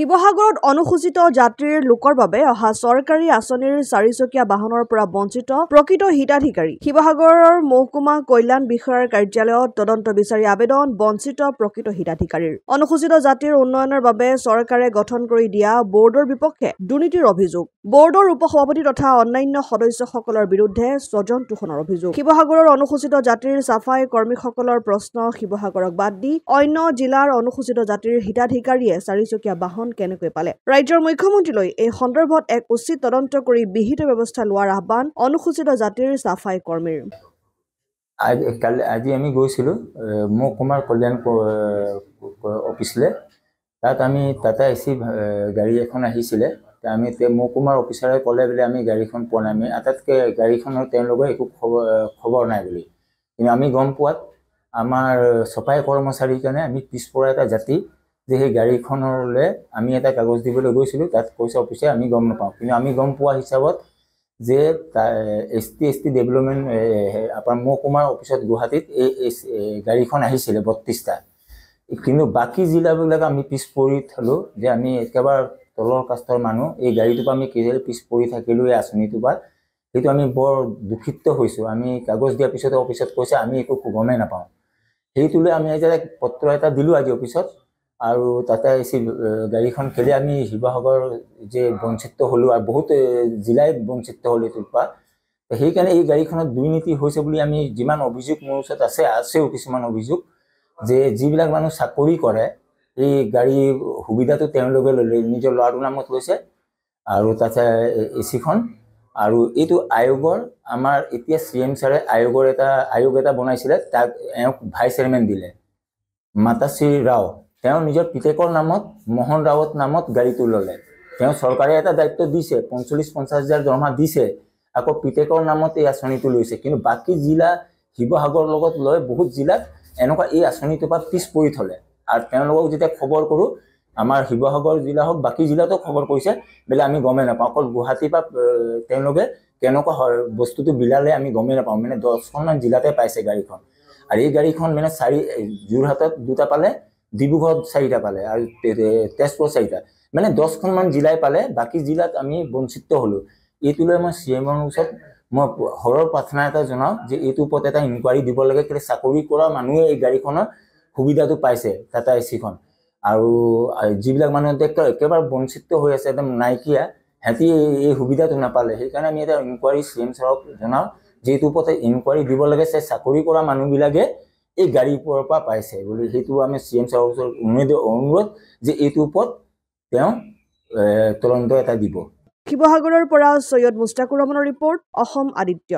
শিৱসাগৰত অনুসূচিত জাতিৰ লোকৰ বাবে অহা চৰকাৰী আঁচনিৰ চাৰিচকীয়া বাহনৰ পৰা বঞ্চিত প্ৰকৃত হিতাধিকাৰী। শিৱসাগৰৰ মহকুমা কল্যাণ বিষয়াৰ কাৰ্যালয়ত তদন্ত বিচাৰি আবেদন বঞ্চিত প্ৰকৃত হিতাধিকাৰীৰ। অনুসূচিত জাতিৰ উন্নয়নৰ বাবে চৰকাৰে গঠন কৰি দিয়া বৰ্ডৰ বিপক্ষে দুৰ্নীতিৰ অভিযোগ। বৰ্ডৰ উপসভাপতি তথা অন্যান্য সদস্যসকলৰ বিৰুদ্ধে স্বজন তোষণৰ অভিযোগ। শিৱসাগৰৰ অনুসূচিত জাতিৰ চাফাই কৰ্মীসকলৰ প্ৰশ্ন, শিৱসাগৰক বাদ দি অন্য জিলাৰ অনুসূচিত জাতিৰ হিতাধিকাৰীয়ে চাৰিচকীয়া বাহন কেনেকৈ পালে? ৰাজ্যৰ মুখ্যমন্ত্ৰীলৈ এই সন্দৰ্ভত এক উচিত তদন্ত কৰি বিহিত ব্যৱস্থা লোৱাৰ আহ্বান অনুসূচিত জাতিৰ চাফাই কৰ্মীৰ। আজি আমি গৈছিলোঁ মহকুমাৰ কল্যাণ অফিচলৈ। তাতে এচি গাড়ী এখন আহিছিলে। আমি মহকুমাৰ অফিচাৰে ক'লে বোলে আমি গাড়ীখন পোৱা নাই। আমি আটাইতকৈ গাড়ীখনৰ তেওঁলোকৰ একো খবৰ নাই বুলি। কিন্তু আমি গম পোৱাত আমাৰ চাফাই কৰ্মচাৰীৰ কাৰণে আমি পিছপৰা এটা জাতি, যে সেই গাড়ীখনলৈ আমি এটা কাগজ দিবলৈ গৈছিলোঁ। তাত কৈছে অফিচে আমি গম নাপাওঁ। কিন্তু আমি গম পোৱা হিচাপত যে এছ টি ডেভেলপমেণ্ট আপোনাৰ মহকুমাৰ অফিচত গুৱাহাটীত এই গাড়ীখন আহিছিলে 32টা। কিন্তু বাকী জিলাবিলাক আমি পিছ পৰি থলোঁ, যে আমি একেবাৰে তলৰ কাষ্টৰ মানুহ, এই গাড়ীটোৰ পৰা আমি কেলে পিছ পৰি থাকিলোঁ এই আঁচনিটোৰ পৰা, সেইটো আমি বৰ দুখিত হৈছোঁ। আমি কাগজ দিয়াৰ পিছতে অফিচত কৈছে আমি একো গমেই নাপাওঁ। সেইটোলৈ আমি এতিয়া পত্ৰ এটা দিলোঁ আজি অফিচত। আৰু তাতে গাড়ীখন কেলে আমি শিৱসাগৰ যে বঞ্চিত হ'লোঁ, আৰু বহুত জিলাই বঞ্চিত হ'ল এইটোৰ পৰা। সেইকাৰণে এই গাড়ীখনত দুৰ্নীতি হৈছে বুলি আমি যিমান অভিযোগ মোৰ ওচৰত আছেও কিছুমান অভিযোগ, যে যিবিলাক মানুহ চাকৰি কৰে এই গাড়ীৰ সুবিধাটো তেওঁলোকে ল'লে, নিজৰ ল'ৰাটোৰ নামত লৈছে। আৰু তাতে এচিখন আৰু এইটো আয়োগৰ আমাৰ এতিয়া CM ছাৰে আয়োগ এটা বনাইছিলে, তাক এওঁক ভাইচ চেয়াৰমেন দিলে, মাতাশ্ৰী ৰাও। তেওঁ নিজৰ পিতেকৰ নামত মোহন ৰাৱত নামত গাড়ীটো ল'লে। তেওঁ চৰকাৰে এটা দায়িত্ব দিছে, 45-50 হাজাৰ দৰমহা দিছে, আকৌ পিতেকৰ নামত এই আঁচনিটো লৈছে। কিন্তু বাকী জিলা শিৱসাগৰৰ লগত লৈ বহুত জিলাত এনেকুৱা এই আঁচনিটোৰ পৰা পিছ পৰি থলে। আৰু তেওঁলোকক যেতিয়া খবৰ কৰোঁ, আমাৰ শিৱসাগৰ জিলা হওক বাকী জিলাতো খবৰ কৰিছে বোলে আমি গমেই নাপাওঁ। অকল গুৱাহাটীৰ পৰা তেওঁলোকে কেনেকুৱা বস্তুটো বিলালে আমি গমেই নাপাওঁ। মানে 10খনমান জিলাতে পাইছে গাড়ীখন। আৰু এই গাড়ীখন মানে যোৰহাটত 2টা পালে, ডিব্ৰুগড়ত 4টা পালে, আৰু তেজপুৰত 4টা, মানে 10খনমান জিলাই পালে। বাকী জিলাত আমি বঞ্চিত হ'লোঁ। এইটোলৈ মই CMৰ ওচৰত মই সৰল প্ৰাৰ্থনা এটা জনাওঁ, যে এইটোৰ ওপৰত এটা ইনকুৱাৰী দিব লাগে। কেলৈ চাকৰি কৰা মানুহে এই গাড়ীখনৰ সুবিধাটো পাইছে, টাটা এচিখন। আৰু যিবিলাক মানুহ একেবাৰে বঞ্চিত হৈ আছে, একদম নাইকিয়া, সিহঁতি এই সুবিধাটো নাপালে। সেইকাৰণে আমি এটা ইনকুৱাৰী CM ছাৰক জনাওঁ, যে এইটোৰ ওপৰত ইনকুৱাৰী দিব লাগে, চাকৰি কৰা মানুহবিলাকে এই গাড়ীৰ পৰা পাইছে বুলি। সেইটো আমি CM ছাৰৰ ওচৰত অনুৰোধ, যে এইটোৰ ওপৰত তেওঁ তদন্ত এটা দিব। শিৱসাগৰৰ পৰা সৈয়দ মুস্তাকুৰ ৰহমানৰ ৰিপৰ্ট, অসম আদিত্য।